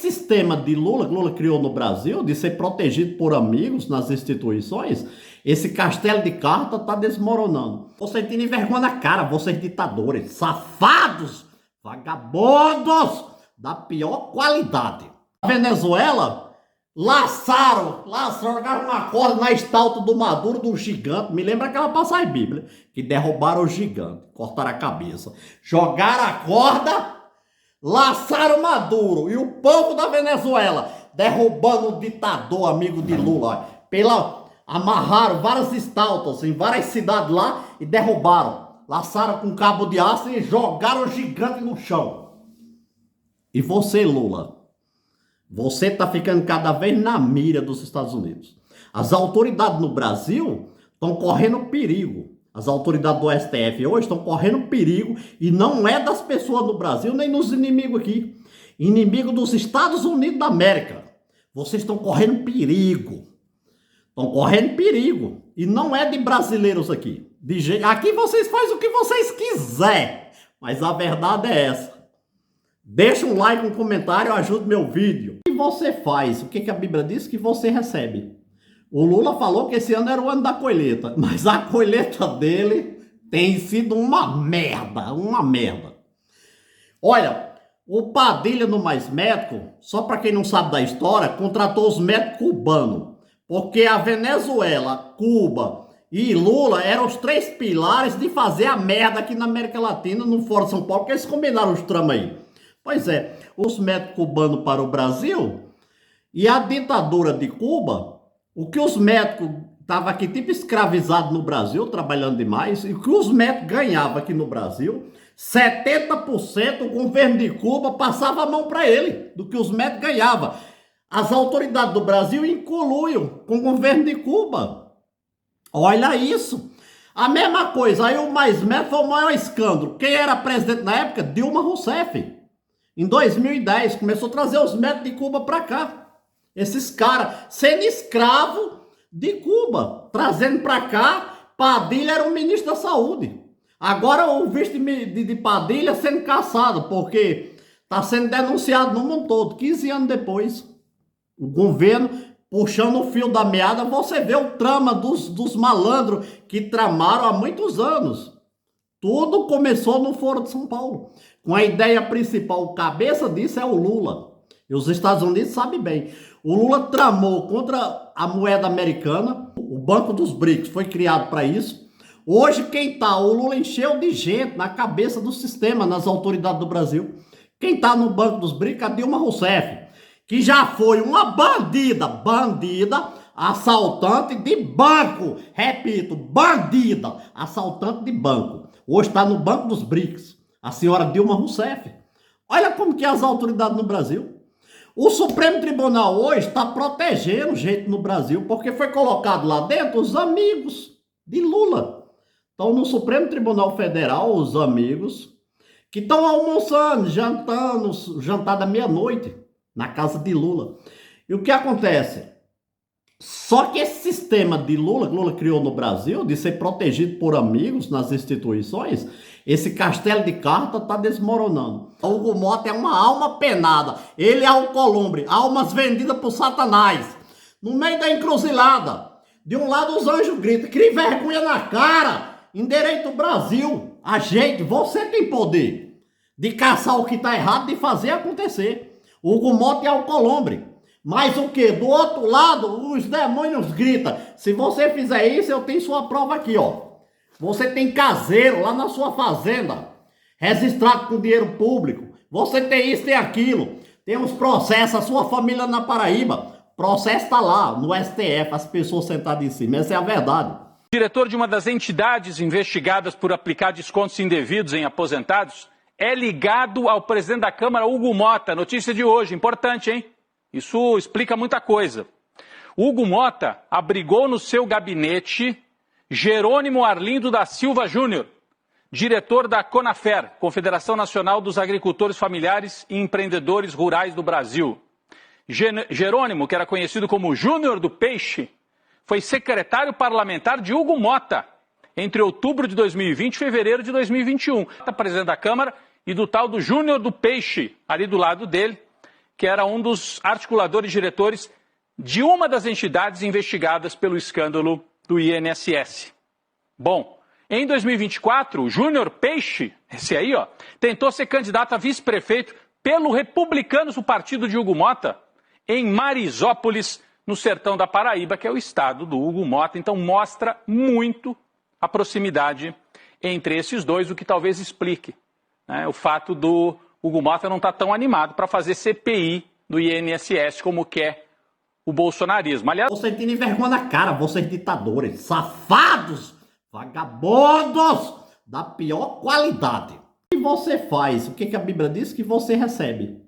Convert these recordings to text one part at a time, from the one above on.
sistema de Lula, que Lula criou no Brasil, de ser protegido por amigos nas instituições, esse castelo de carta está desmoronando. Vocês têm vergonha na cara, vocês ditadores, safados, vagabundos da pior qualidade. A Venezuela jogaram uma corda na estátua do Maduro, do gigante. Me lembra aquela passagem bíblica, que derrubaram o gigante, cortaram a cabeça. Jogaram a corda, laçaram o Maduro e o povo da Venezuela, derrubando o ditador amigo de Lula. Amarraram várias estátuas em várias cidades lá e derrubaram. Laçaram com cabo de aço e jogaram o gigante no chão. E você, Lula? Você está ficando cada vez na mira dos Estados Unidos. As autoridades no Brasil estão correndo perigo. As autoridades do STF hoje estão correndo perigo e não é das pessoas no Brasil nem dos inimigos aqui. Inimigo dos Estados Unidos da América. Vocês estão correndo perigo. Estão correndo perigo. E não é de brasileiros aqui. Aqui vocês fazem o que vocês quiserem. Mas a verdade é essa. Deixa um like, um comentário, ajuda meu vídeo. O que você faz? O que a Bíblia diz que você recebe? O Lula falou que esse ano era o ano da colheita, mas a colheita dele tem sido uma merda, uma merda. Olha, o Padilha no Mais Médico, só para quem não sabe da história, contratou os médicos cubanos, porque a Venezuela, Cuba e Lula eram os três pilares de fazer a merda aqui na América Latina, no Fórum de São Paulo, porque eles combinaram os tramas aí. Pois é, os médicos cubanos para o Brasil e a ditadura de Cuba, o que os médicos estavam aqui tipo escravizados no Brasil, trabalhando demais, e o que os médicos ganhavam aqui no Brasil, 70% o governo de Cuba passava a mão para ele, do que os médicos ganhavam. As autoridades do Brasil incluíam com o governo de Cuba. Olha isso. A mesma coisa, aí o Mais Médico foi o maior escândalo. Quem era presidente na época? Dilma Rousseff. Em 2010, começou a trazer os médicos de Cuba para cá. Esses caras sendo escravo de Cuba, trazendo para cá. Padilha era o ministro da Saúde. Agora o vice de Padilha sendo caçado, porque está sendo denunciado no mundo todo. 15 anos depois, o governo puxando o fio da meada, você vê o trama dos malandros que tramaram há muitos anos. Tudo começou no Foro de São Paulo. Com a ideia principal, o cabeça disso é o Lula. E os Estados Unidos sabem bem. O Lula tramou contra a moeda americana. O Banco dos BRICS foi criado para isso. Hoje quem tá? O Lula encheu de gente na cabeça do sistema, nas autoridades do Brasil. Quem tá no Banco dos BRICS é a Dilma Rousseff, que já foi uma bandida, assaltante de banco. Repito, bandida, assaltante de banco. Hoje está no Banco dos BRICS, a senhora Dilma Rousseff. Olha como que é as autoridades no Brasil. O Supremo Tribunal hoje está protegendo gente no Brasil, porque foi colocado lá dentro os amigos de Lula. Estão no Supremo Tribunal Federal os amigos que estão almoçando, jantando, jantar da meia-noite na casa de Lula. E o que acontece? Só que esse sistema de Lula, que Lula criou no Brasil, de ser protegido por amigos nas instituições, esse castelo de carta está desmoronando. O Hugo Motta é uma alma penada. Ele é o Columbre, almas vendidas por Satanás. No meio da encruzilhada, de um lado os anjos gritam, crie vergonha na cara, endireita o Brasil. A gente, você tem poder de caçar o que está errado, de fazer acontecer. O Hugo Motta é o Columbre. Mas o que? Do outro lado, os demônios gritam. Se você fizer isso, eu tenho sua prova aqui, ó. Você tem caseiro lá na sua fazenda, registrado com dinheiro público. Você tem isso, tem aquilo. Tem uns processos, a sua família na Paraíba. Processo está lá, no STF, as pessoas sentadas em cima. Essa é a verdade. Diretor de uma das entidades investigadas por aplicar descontos indevidos em aposentados é ligado ao presidente da Câmara, Hugo Motta. Notícia de hoje, importante, hein? Isso explica muita coisa. Hugo Motta abrigou no seu gabinete Jerônimo Arlindo da Silva Júnior, diretor da CONAFER, Confederação Nacional dos Agricultores Familiares e Empreendedores Rurais do Brasil. Jerônimo, que era conhecido como Júnior do Peixe, foi secretário parlamentar de Hugo Motta entre outubro de 2020 e fevereiro de 2021. Presidente da Câmara e do tal do Júnior do Peixe, ali do lado dele, que era um dos articuladores diretores de uma das entidades investigadas pelo escândalo do INSS. Bom, em 2024, o Júnior Peixe, esse aí, ó, tentou ser candidato a vice-prefeito pelo Republicanos, o partido de Hugo Mota, em Marisópolis, no sertão da Paraíba, que é o estado do Hugo Mota. Então mostra muito a proximidade entre esses dois, o que talvez explique, né, o fato do Hugo Mota não estar tão animado para fazer CPI do INSS como quer o bolsonarismo. Aliás, vocês têm vergonha na cara, vocês ditadores, safados, vagabundos da pior qualidade. O que você faz? O que a Bíblia diz que você recebe?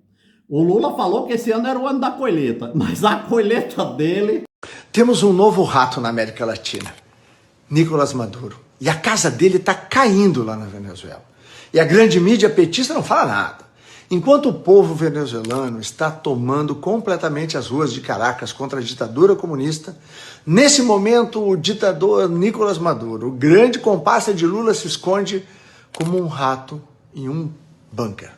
O Lula falou que esse ano era o ano da colheita, mas a colheita dele... Temos um novo rato na América Latina, Nicolás Maduro. E a casa dele está caindo lá na Venezuela. E a grande mídia petista não fala nada. Enquanto o povo venezuelano está tomando completamente as ruas de Caracas contra a ditadura comunista, nesse momento o ditador Nicolás Maduro, o grande comparsa de Lula, se esconde como um rato em um bunker.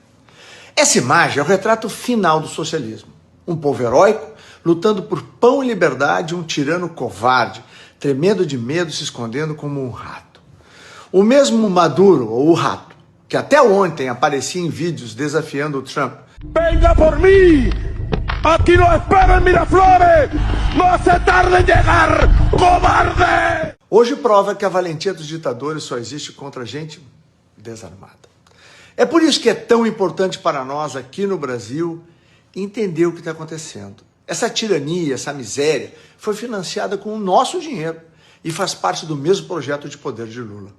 Essa imagem é o retrato final do socialismo. Um povo heróico, lutando por pão e liberdade, um tirano covarde, tremendo de medo, se escondendo como um rato. O mesmo Maduro, ou o rato, que até ontem aparecia em vídeos desafiando o Trump. Venga por mim! Aqui não espera em Miraflores! Não se tarde em chegar, covarde! Hoje prova que a valentia dos ditadores só existe contra gente desarmada. É por isso que é tão importante para nós aqui no Brasil entender o que está acontecendo. Essa tirania, essa miséria foi financiada com o nosso dinheiro e faz parte do mesmo projeto de poder de Lula.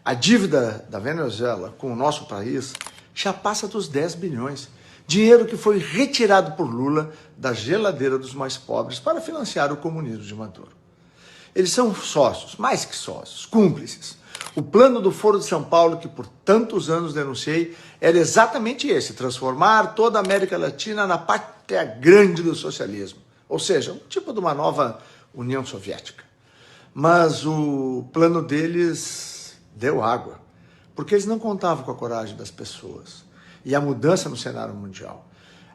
A dívida da Venezuela com o nosso país já passa dos 10 bilhões. Dinheiro que foi retirado por Lula da geladeira dos mais pobres para financiar o comunismo de Maduro. Eles são sócios, mais que sócios, cúmplices. O plano do Foro de São Paulo, que por tantos anos denunciei, era exatamente esse: transformar toda a América Latina na pátria grande do socialismo. Ou seja, um tipo de uma nova União Soviética. Mas o plano deles deu água, porque eles não contavam com a coragem das pessoas e a mudança no cenário mundial.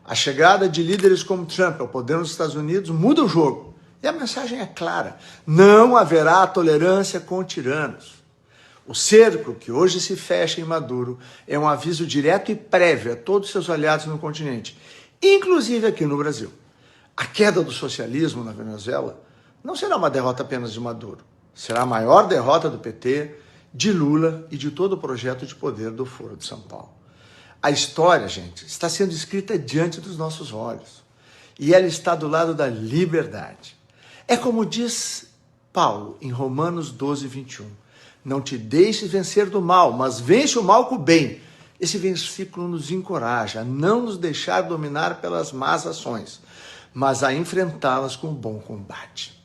A chegada de líderes como Trump ao poder nos Estados Unidos muda o jogo. E a mensagem é clara: não haverá tolerância com tiranos. O cerco que hoje se fecha em Maduro é um aviso direto e prévio a todos seus aliados no continente, inclusive aqui no Brasil. A queda do socialismo na Venezuela não será uma derrota apenas de Maduro, será a maior derrota do PT, de Lula e de todo o projeto de poder do Foro de São Paulo. A história, gente, está sendo escrita diante dos nossos olhos e ela está do lado da liberdade. É como diz Paulo em Romanos 12, 21. Não te deixes vencer do mal, mas vence o mal com o bem. Esse versículo nos encoraja a não nos deixar dominar pelas más ações, mas a enfrentá-las com bom combate.